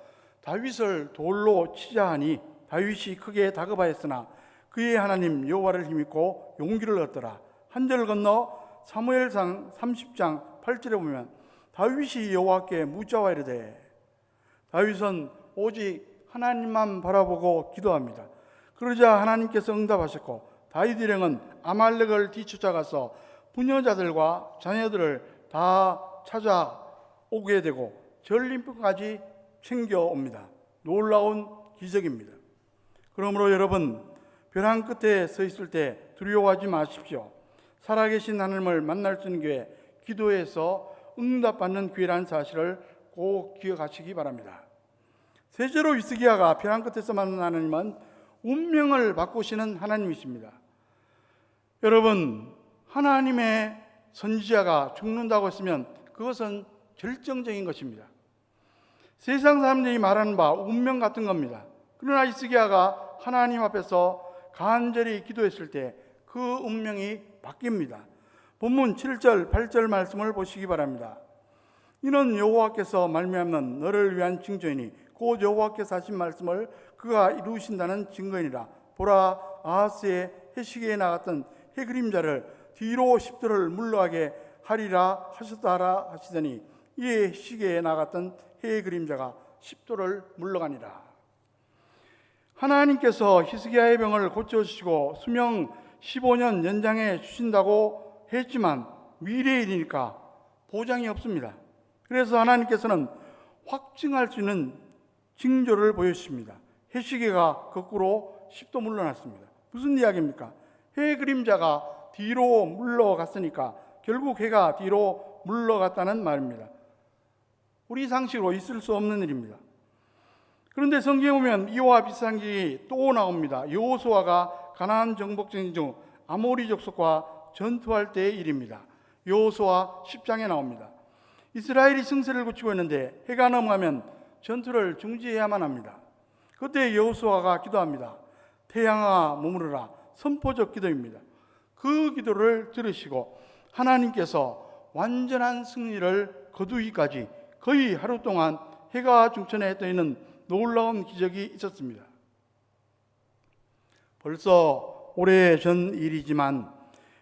다윗을 돌로 치자 하니 다윗이 크게 다급하였으나 그의 하나님 여호와를 힘입고 용기를 얻더라. 한 절 건너 사무엘상 30장 8절에 보면 다윗이 여호와께 묻자와 이르되, 다윗은 오직 하나님만 바라보고 기도합니다. 그러자 하나님께서 응답하셨고 다윗 일행은 아말렉을 뒤쫓아가서 부녀자들과 자녀들을 다 찾아오게 되고 전림포까지 챙겨옵니다. 놀라운 기적입니다. 그러므로 여러분, 벼랑 끝에 서 있을 때 두려워하지 마십시오. 살아계신 하나님을 만날 수 있는 기회, 기도에서 응답받는 기회라는 사실을 꼭 기억하시기 바랍니다. 셋째로 히스기야가 벼랑 끝에서 만난 하나님은 운명을 바꾸시는 하나님이십니다. 여러분, 하나님의 선지자가 죽는다고 했으면 그것은 결정적인 것입니다. 세상 사람들이 말하는 바 운명 같은 겁니다. 그러나 히스기야가 하나님 앞에서 간절히 기도했을 때 그 운명이 바뀝니다. 본문 7절, 8절 말씀을 보시기 바랍니다. 이는 여호와께서 말미암는 너를 위한 징조이니 곧 여호와께서 하신 말씀을 그가 이루신다는 증거이니라. 보라, 아하스의 해시계에 나갔던 해 그림자를 뒤로 십도를 물러가게 하리라 하셨다 하라 하시더니 이에 해시계에 나갔던 해 그림자가 십도를 물러가니라. 하나님께서 히스기야의 병을 고쳐주시고 수명 15년 연장해 주신다고 했지만 미래의 일이니까 보장이 없습니다. 그래서 하나님께서는 확증할 수 있는 징조를 보여주십니다. 해시계가 거꾸로 10도 물러났습니다. 무슨 이야기입니까? 해 그림자가 뒤로 물러갔으니까 결국 해가 뒤로 물러갔다는 말입니다. 우리 상식으로 있을 수 없는 일입니다. 그런데 성경에 보면 이와 비슷한 일이 또 나옵니다. 여호수아가 가나안 정복전 중 아모리 족속과 전투할 때의 일입니다. 여호수아 10장에 나옵니다. 이스라엘이 승세를 굳히고 있는데 해가 넘어가면 전투를 중지해야만 합니다. 그때 여호수아가 기도합니다. 태양아 머무르라. 선포적 기도입니다. 그 기도를 들으시고 하나님께서 완전한 승리를 거두기까지 거의 하루 동안 해가 중천에 떠 있는 놀라운 기적이 있었습니다. 벌써 오래전 일이지만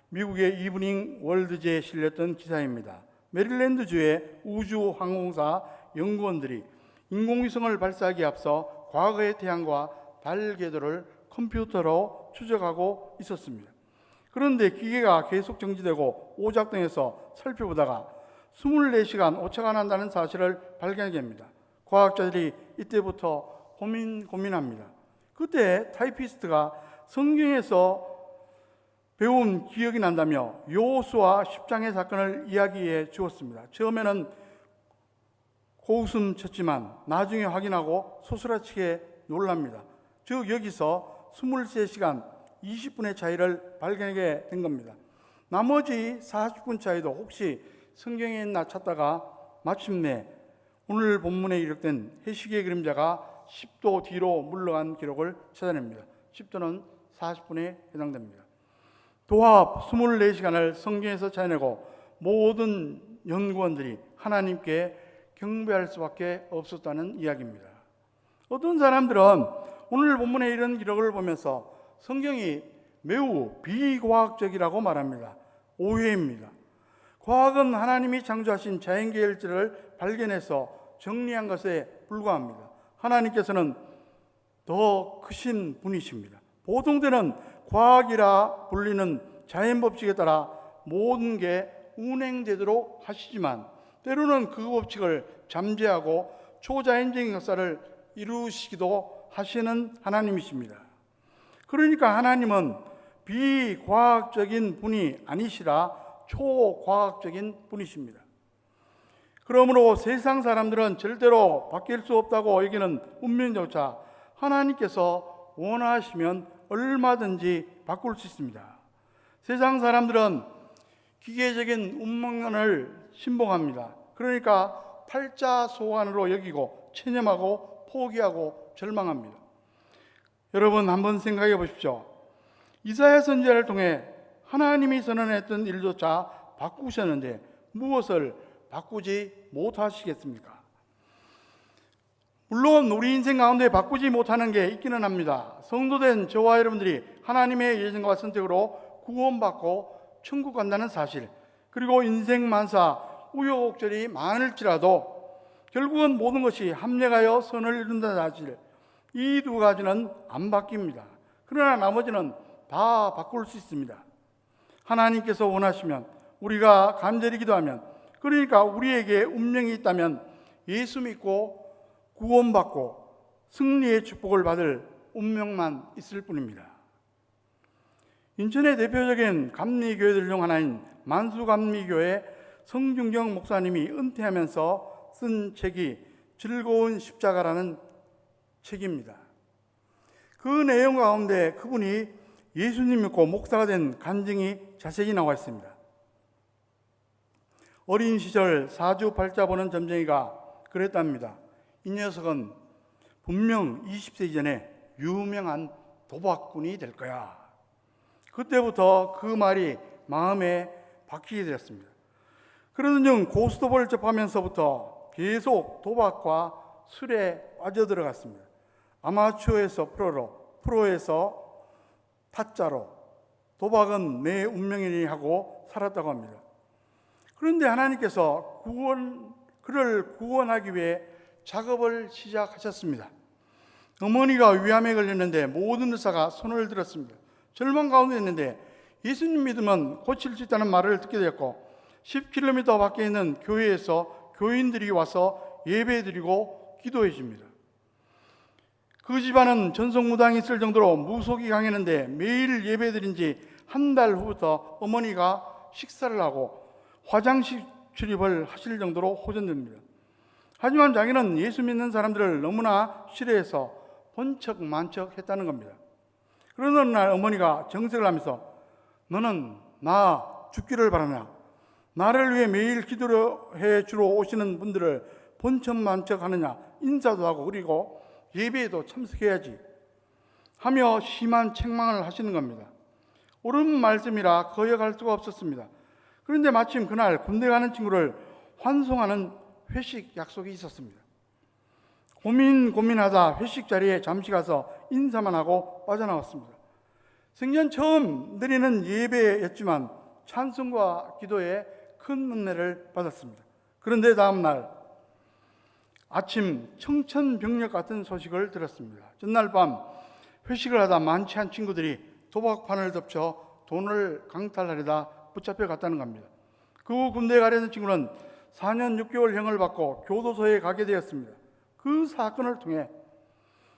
미국의 이브닝 월드지에 실렸던 기사입니다. 메릴랜드주의 우주항공사 연구원들이 인공위성을 발사하기에 앞서 과거의 태양과 달 궤도를 컴퓨터로 추적하고 있었습니다. 그런데 기계가 계속 정지되고 오작동해서 살펴보다가 24시간 오차가 난다는 사실을 발견하게 됩니다. 과학자들이 이때부터 고민합니다. 그때 타이피스트가 성경에서 배운 기억이 난다며 여호수아 10장의 사건을 이야기해 주었습니다. 처음에는 고웃음 쳤지만 나중에 확인하고 소스라치게 놀랍니다. 즉 여기서 23시간 20분의 차이를 발견하게 된 겁니다. 나머지 40분 차이도 혹시 성경에 있나 찾다가 마침내 오늘 본문에 기록된 해시계 그림자가 10도 뒤로 물러간 기록을 찾아냅니다. 10도는 40분에 해당됩니다. 도합 24시간을 성경에서 찾아내고 모든 연구원들이 하나님께 경배할 수밖에 없었다는 이야기입니다. 어떤 사람들은 오늘 본문의 이런 기록을 보면서 성경이 매우 비과학적이라고 말합니다. 오해입니다. 과학은 하나님이 창조하신 자연계열질을 발견해서 정리한 것에 불과합니다. 하나님께서는 더 크신 분이십니다. 보통 때는 과학이라 불리는 자연법칙에 따라 모든 게 운행되도록 하시지만 때로는 그 법칙을 잠재하고 초자연적인 역사를 이루시기도 하시는 하나님이십니다. 그러니까 하나님은 비과학적인 분이 아니시라 초과학적인 분이십니다. 그러므로 세상 사람들은 절대로 바뀔 수 없다고 여기는 운명조차 하나님께서 원하시면 얼마든지 바꿀 수 있습니다. 세상 사람들은 기계적인 운명론을 신봉합니다. 그러니까 팔자소환으로 여기고 체념하고 포기하고 절망합니다. 여러분 한번 생각해 보십시오. 이사야 선지자를 통해 하나님이 선언했던 일조차 바꾸셨는데 무엇을 바꾸지 못하시겠습니까? 물론 우리 인생 가운데 바꾸지 못하는 게 있기는 합니다. 성도된 저와 여러분들이 하나님의 예정과 선택으로 구원받고 천국 간다는 사실, 그리고 인생 만사 우여곡절이 많을지라도 결국은 모든 것이 합력하여 선을 이룬다는 사실, 이 두 가지는 안 바뀝니다. 그러나 나머지는 다 바꿀 수 있습니다. 하나님께서 원하시면, 우리가 간절히 기도하면, 그러니까 우리에게 운명이 있다면 예수 믿고 구원받고 승리의 축복을 받을 운명만 있을 뿐입니다. 인천의 대표적인 감리교회들 중 하나인 만수감리교회 성중경 목사님이 은퇴하면서 쓴 책이 즐거운 십자가라는 책입니다. 그 내용 가운데 그분이 예수님 믿고 목사가 된 간증이 자세히 나와 있습니다. 어린 시절 사주팔자 보는 점쟁이가 그랬답니다. 이 녀석은 분명 20세 이전에 유명한 도박꾼이 될 거야. 그때부터 그 말이 마음에 박히게 되었습니다. 그러던 중 고스톱을 접하면서부터 계속 도박과 술에 빠져들어갔습니다. 아마추어에서 프로로, 프로에서 타짜로, 도박은 내 운명이니 하고 살았다고 합니다. 그런데 하나님께서 그를 구원하기 위해 작업을 시작하셨습니다. 어머니가 위암에 걸렸는데 모든 의사가 손을 들었습니다. 절망 가운데 있는데 예수님 믿으면 고칠 수 있다는 말을 듣게 되었고 10km 밖에 있는 교회에서 교인들이 와서 예배드리고 기도해 줍니다. 그 집안은 전속무당이 있을 정도로 무속이 강했는데 매일 예배드린 지 한 달 후부터 어머니가 식사를 하고 화장실 출입을 하실 정도로 호전됩니다. 하지만 자기는 예수 믿는 사람들을 너무나 싫어해서 번쩍만척 했다는 겁니다. 그러는 어느 날 어머니가 정색을 하면서 너는 나 죽기를 바라냐? 나를 위해 매일 기도해 주러 오시는 분들을 번쩍만척 하느냐? 인사도 하고 그리고 예배에도 참석해야지 하며 심한 책망을 하시는 겁니다. 옳은 말씀이라 거역할 수가 없었습니다. 그런데 마침 그날 군대 가는 친구를 환송하는 회식 약속이 있었습니다. 고민하다 회식 자리에 잠시 가서 인사만 하고 빠져나왔습니다. 생전 처음 드리는 예배였지만 찬송과 기도에 큰 은혜를 받았습니다. 그런데 다음 날 아침 청천벽력 같은 소식을 들었습니다. 전날 밤 회식을 하다 만취한 친구들이 도박판을 덮쳐 돈을 강탈하려다 붙잡혀 갔다는 겁니다. 그 후 군대에 가려는 친구는 4년 6개월형을 받고 교도소에 가게 되었습니다. 그 사건을 통해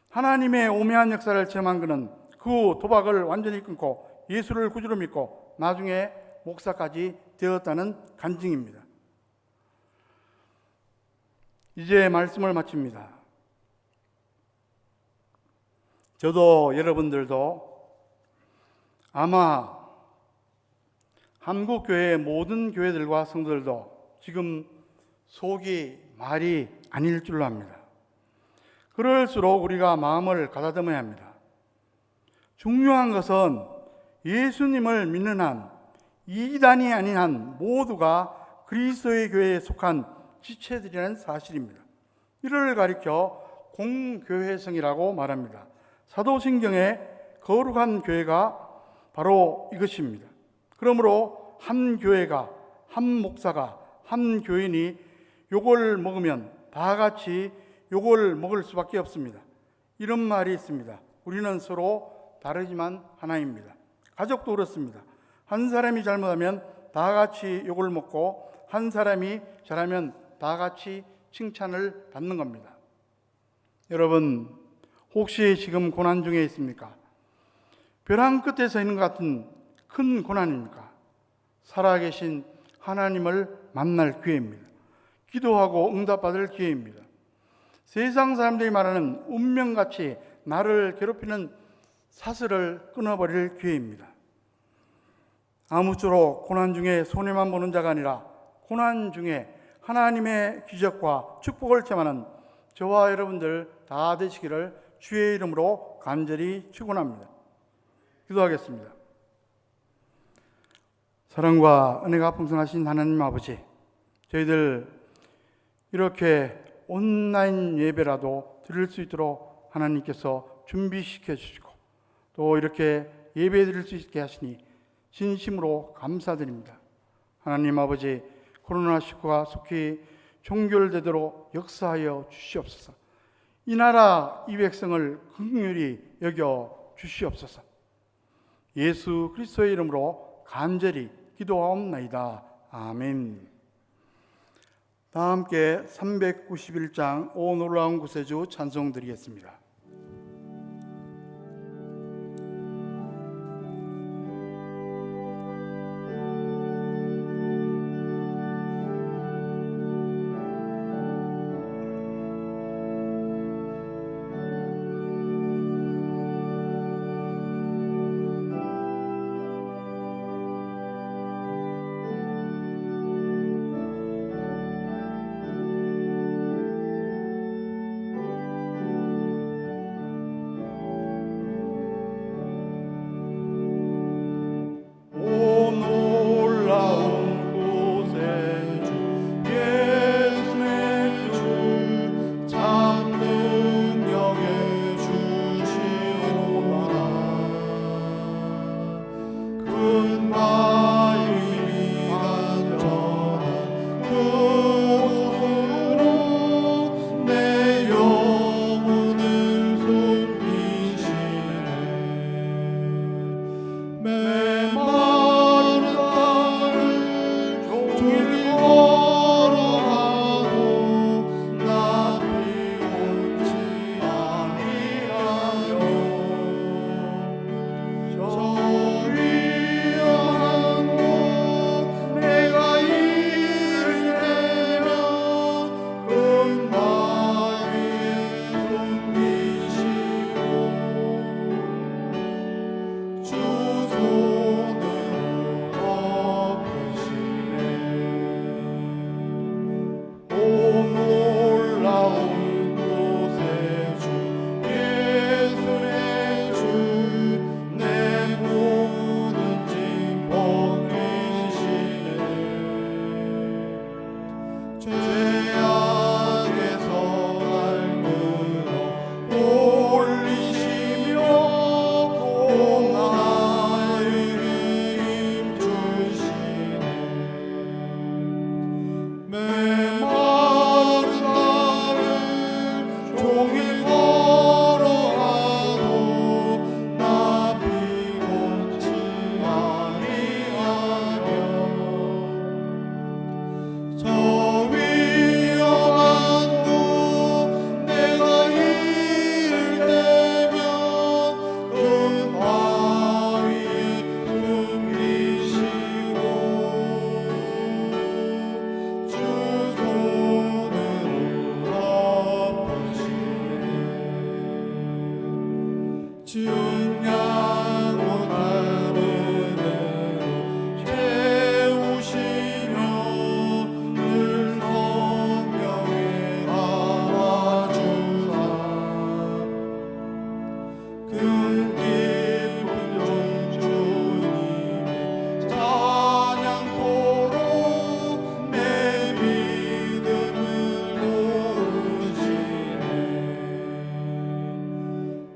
하나님의 오묘한 역사를 체험한 그는 그 후 도박을 완전히 끊고 예수를 구주로 믿고 나중에 목사까지 되었다는 간증입니다. 이제 말씀을 마칩니다. 저도 여러분들도 아마 한국교회의 모든 교회들과 성도들도 지금 속이 말이 아닐 줄로 압니다. 그럴수록 우리가 마음을 가다듬어야 합니다. 중요한 것은 예수님을 믿는 한, 이단이 아닌 한 모두가 그리스도의 교회에 속한 지체들이라는 사실입니다. 이를 가리켜 공교회성이라고 말합니다. 사도신경의 거룩한 교회가 바로 이것입니다. 그러므로 한 교회가 한 목사가, 한 교인이 욕을 먹으면 다 같이 욕을 먹을 수밖에 없습니다. 이런 말이 있습니다. 우리는 서로 다르지만 하나입니다. 가족도 그렇습니다. 한 사람이 잘못하면 다 같이 욕을 먹고 한 사람이 잘하면 다 같이 칭찬을 받는 겁니다. 여러분, 혹시 지금 고난 중에 있습니까? 벼랑 끝에 서 있는 것 같은 큰 고난입니까? 살아계신 하나님을 만날 기회입니다. 기도하고 응답받을 기회입니다. 세상 사람들이 말하는 운명같이 나를 괴롭히는 사슬을 끊어버릴 기회입니다. 아무쪼록 고난 중에 손해만 보는 자가 아니라 고난 중에 하나님의 기적과 축복을 체험하는 저와 여러분들 다 되시기를 주의 이름으로 간절히 축원합니다. 기도하겠습니다. 사랑과 은혜가 풍성하신 하나님 아버지, 저희들 이렇게 온라인 예배라도 드릴 수 있도록 하나님께서 준비시켜 주시고 또 이렇게 예배 드릴 수 있게 하시니 진심으로 감사드립니다. 하나님 아버지, 코로나19가 속히 종결되도록 역사하여 주시옵소서. 이 나라 이 백성을 긍휼히 여겨 주시옵소서. 예수 그리스도의 이름으로 간절히 기도하옵나이다. 아멘. 다 함께 391장 오 놀라운 구세주 찬송 드리겠습니다.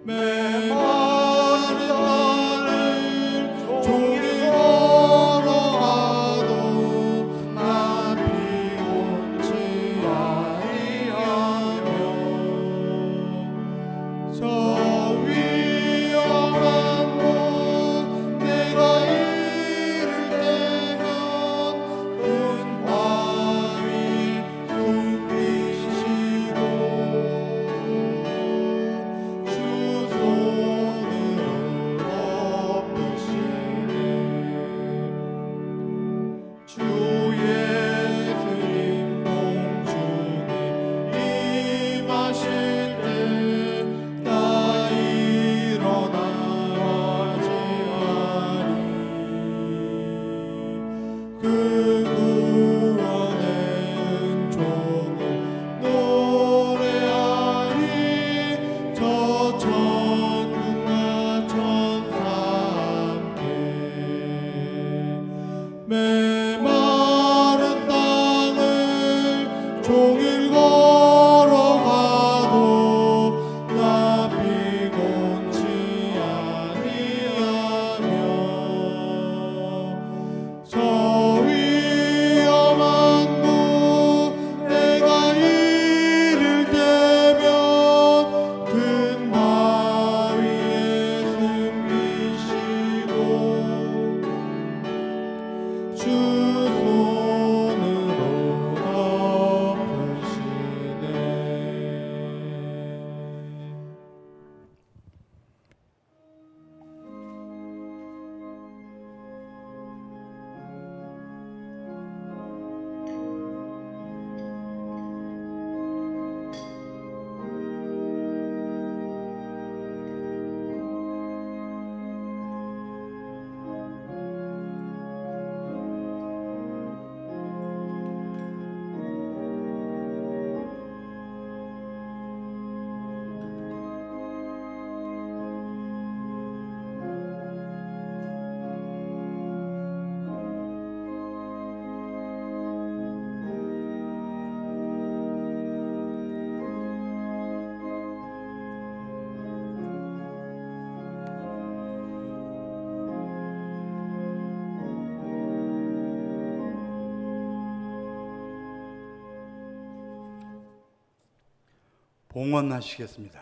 내 봉헌하시겠습니다.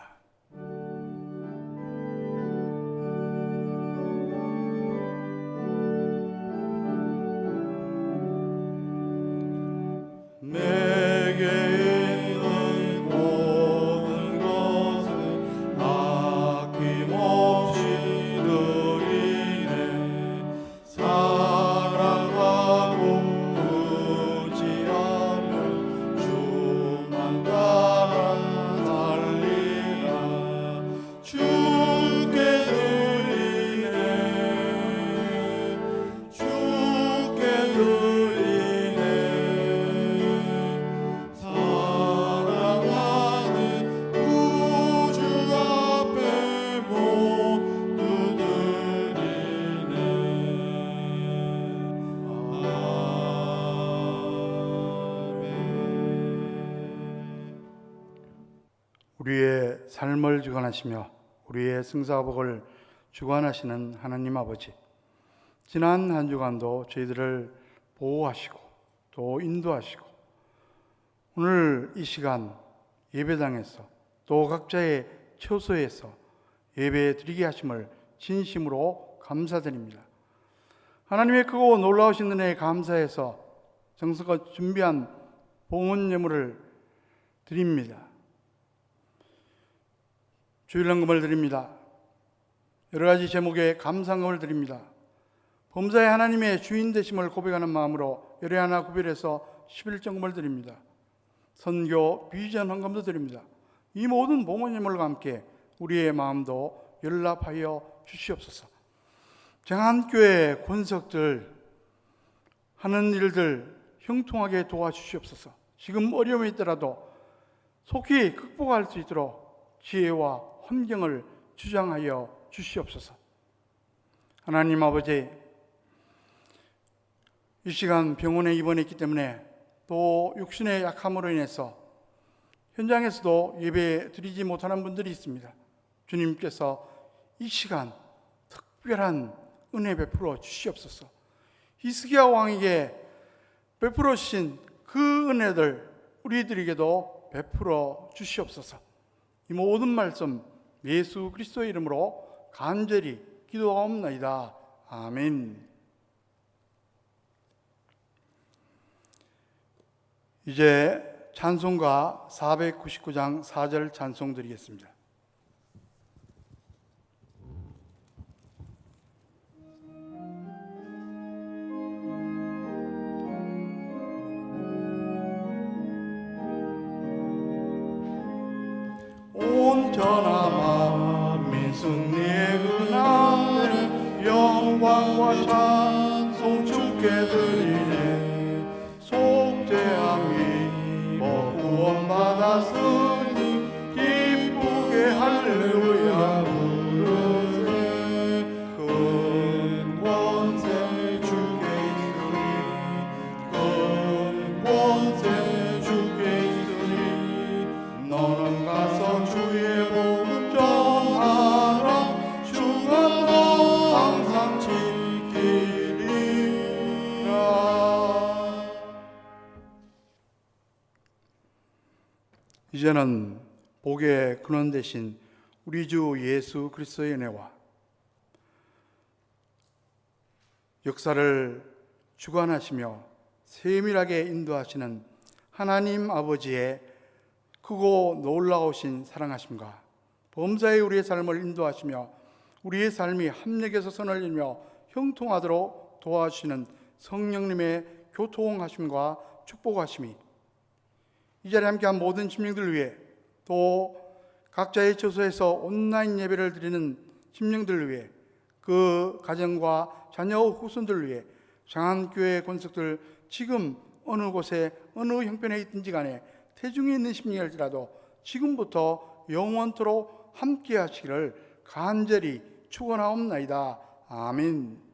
내게 있는 모든 것을 아낌없이 드리네. 사랑하고 의지하며 주만 따라 살리라. 주께 드리네. 주께 드리네. 사랑하는 구주 앞에 모두 드리네. 아멘. 우리의 삶을 주관하시며 우리의 승사복을 주관하시는 하나님 아버지, 지난 한 주간도 저희들을 보호하시고 또 인도하시고 오늘 이 시간 예배당에서 또 각자의 처소에서 예배 드리게 하심을 진심으로 감사드립니다. 하나님의 크고 놀라우신 은혜에 감사해서 정성껏 준비한 봉헌 예물을 드립니다. 주일헌금을 드립니다. 여러 가지 제목의 감상금을 드립니다. 범사에 하나님의 주인 되심을 고백하는 마음으로 열애 하나 구별해서 11정금을 드립니다. 선교 비전 헌금도 드립니다. 이 모든 봉헌 예물과 함께 우리의 마음도 연락하여 주시옵소서. 장안교회 권석들 하는 일들 형통하게 도와주시옵소서. 지금 어려움이 있더라도 속히 극복할 수 있도록 지혜와 환경을 주장하여 주시옵소서. 하나님 아버지, 이 시간 병원에 입원했기 때문에 또 육신의 약함으로 인해서 현장에서도 예배 드리지 못하는 분들이 있습니다. 주님께서 이 시간 특별한 은혜 베풀어 주시옵소서. 히스기야 왕에게 베풀어 주신 그 은혜들 우리들에게도 베풀어 주시옵소서. 이 모든 말씀 예수 그리스도의 이름으로 간절히 기도하옵나이다. 아멘. 이제 찬송가 499장 4절 찬송 드리겠습니다. 온전한 만민 승리의 은혜를 영광과 찬송 주께 드리네. 속죄함이 구원받았으니 기쁘게 할렐루야 부르세. 큰 권세 주께 있으니 큰 권세 주께 있으니 너는 가서 주의 복음 전하라. 주가 너 항상 지키리라. 이제는 복의 근원 되신 우리 주 예수 그리스도의 은혜와 역사를 주관하시며 세밀하게 인도하시는 하나님 아버지의 크고 놀라우신 사랑하심과 범사에 우리의 삶을 인도하시며 우리의 삶이 합력해서 선을 이루며 형통하도록 도와주시는 성령님의 교통하심과 축복하심이 이 자리에 함께한 모든 심령들 위해 또 각자의 처소에서 온라인 예배를 드리는 심령들 위해 그 가정과 자녀 후손들 위해 장안교회 권속들 지금 어느 곳에 어느 형편에 있든지 간에 태중에 있는 심령일지라도 지금부터 영원토록 함께 하시기를 간절히 축원하옵나이다. 아멘.